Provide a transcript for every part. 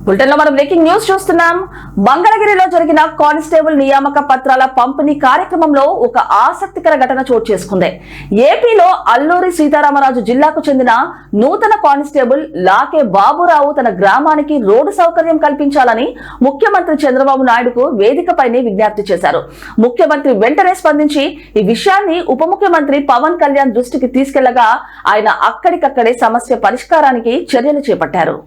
బులెటిన్లో మనం breaking news చూస్తున్నాం. మంగళగిరిలో జరిగిన కానిస్టేబుల్ నియామక పత్రాల పంపిణీ కార్యక్రమంలో ఒక ఆసక్తికర ఘటన చోటు చేసుకుంది. ఏపీలో అల్లూరి సీతారామరాజు జిల్లాకు చెందిన నూతన కానిస్టేబుల్ లాకే బాబురావు తన గ్రామానికి రోడ్డు సౌకర్యం కల్పించాలని ముఖ్యమంత్రి చంద్రబాబు నాయుడుకు వేదికపైనే విజ్ఞప్తి చేశారు. ముఖ్యమంత్రి వెంటనే స్పందించి ఈ విషయాన్ని ఉప ముఖ్యమంత్రి పవన్ కళ్యాణ్ దృష్టికి తీసుకెళ్లగా ఆయన అక్కడికక్కడే సమస్య పరిష్కారానికి చర్యలు చేపట్టారు.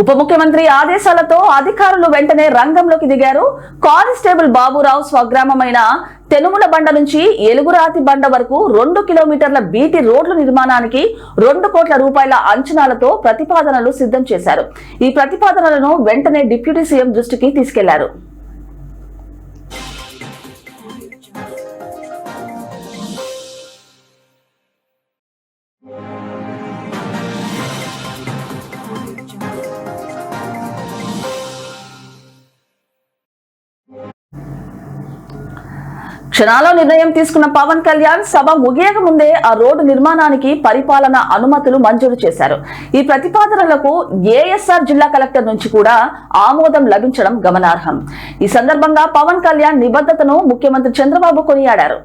ఉప ముఖ్యమంత్రి ఆదేశాలతో అధికారులు వెంటనే రంగంలోకి దిగారు. కానిస్టేబుల్ బాబురావు స్వగ్రామమైన తెనుముల బండ నుంచి ఎలుగురాతి బండ వరకు 2 కిలోమీటర్ల బీటీ రోడ్ల నిర్మాణానికి 2 కోట్ల రూపాయల అంచనాలతో ప్రతిపాదనలు సిద్ధం చేశారు. ఈ ప్రతిపాదనలను వెంటనే డిప్యూటీ సీఎం దృష్టికి తీసుకెళ్లారు. క్షణాల్లో నిర్ణయం తీసుకున్న పవన్ కళ్యాణ్ సభ ముగియక ముందే ఆ రోడ్డు నిర్మాణానికి పరిపాలన అనుమతులు మంజూరు చేశారు. ఈ ప్రతిపాదనలకు ఏఎస్ఆర్ జిల్లా కలెక్టర్ నుంచి కూడా ఆమోదం లభించడం గమనార్హం. ఈ సందర్భంగా పవన్ కళ్యాణ్ నిబద్ధతను ముఖ్యమంత్రి చంద్రబాబు కొనియాడారు.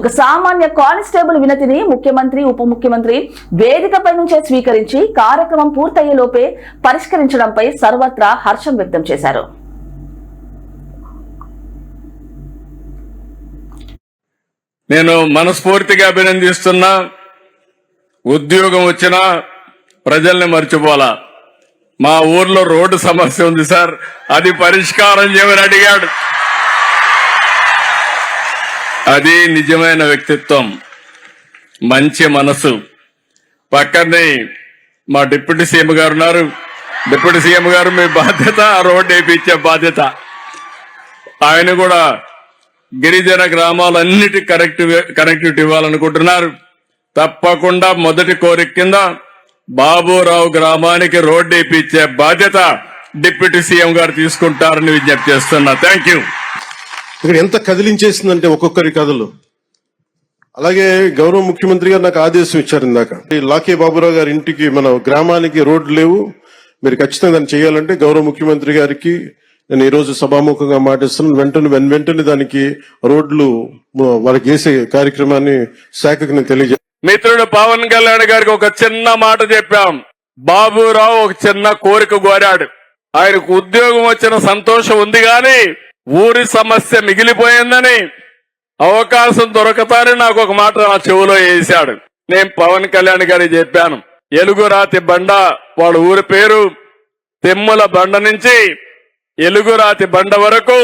ఒక సామాన్య కానిస్టేబుల్ వినతిని ముఖ్యమంత్రి ఉప ముఖ్యమంత్రి వేదికపై నుంచే స్వీకరించి కార్యక్రమం పూర్తయ్యేలోపే పరిష్కరించడంపై సర్వత్రా హర్షం వ్యక్తం చేశారు. నేను మనస్ఫూర్తిగా అభినందిస్తున్నా. ఉద్యోగం వచ్చినా ప్రజల్ని మర్చిపోలా. మా ఊర్లో రోడ్డు సమస్య ఉంది సార్, అది పరిష్కారం చేయమని అడిగాడు. అది నిజమైన వ్యక్తిత్వం, మంచి మనసు. పక్కనే మా డిప్యూటీ సీఎం గారు ఉన్నారు. డిప్యూటీ సీఎం గారు మీ బాధ్యత రోడ్డు వేయించే బాధ్యత. ఆయన కూడా గిరిజన గ్రామాలన్నిటి కనెక్టివిటీ ఇవ్వాలనుకుంటున్నారు. తప్పకుండా మొదటి కోరిక కింద బాబురావు గ్రామానికి రోడ్డు వేయించే బాధ్యత డిప్యూటీ సీఎం గారు తీసుకుంటారని విజ్ఞప్తి చేస్తున్నా. Thank you. ఇక్కడ ఎంత కదిలించేసిందంటే ఒక్కొక్కరి కథలు. అలాగే గౌరవ ముఖ్యమంత్రి గారు నాకు ఆదేశం ఇచ్చారు ఇందాక, లాకే బాబురావు గారి ఇంటికి మన గ్రామానికి రోడ్లు లేవు, మీరు ఖచ్చితంగా దాన్ని చేయాలంటే గౌరవ ముఖ్యమంత్రి గారికి నేను ఈ రోజు సభాముఖంగా మాటిస్తున్నాను. వెంటనే దానికి రోడ్లు వాళ్ళకి వేసే కార్యక్రమాన్ని శాఖకు నేను తెలియజేస్తాను. మిత్రుడు పవన్ కళ్యాణ్ గారికి ఒక చిన్న మాట చెప్పాం. బాబురావు ఒక చిన్న కోరిక కోరాడు. ఆయనకు ఉద్యోగం వచ్చిన సంతోషం ఉంది గాని ఊరి సమస్య మిగిలిపోయిందని, అవకాశం దొరకతాని నాకు ఒక మాట నా చెవులో వేశాడు. నేను పవన్ కళ్యాణ్ గారికి చెప్పాను, ఎలుగురాతి బండ వాళ్ళ ఊరి పేరు. తెమ్ముల బండ నుంచి ఎలుగురాతి బండ వరకు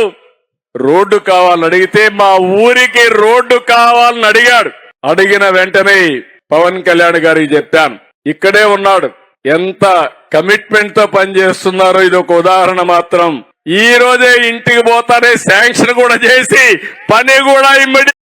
రోడ్డు కావాలని అడిగితే మా ఊరికి రోడ్డు కావాలని అడిగాడు. అడిగిన వెంటనే పవన్ కళ్యాణ్ గారికి చెప్పాను, ఇక్కడే ఉన్నాడు, ఎంత కమిట్మెంట్ తో పనిచేస్తున్నారో ఇది ఒక ఉదాహరణ మాత్రం. ఈ రోజే ఇంటికి పోతానే శాంక్షన్ కూడా చేసి పని కూడా ఇమ్మడి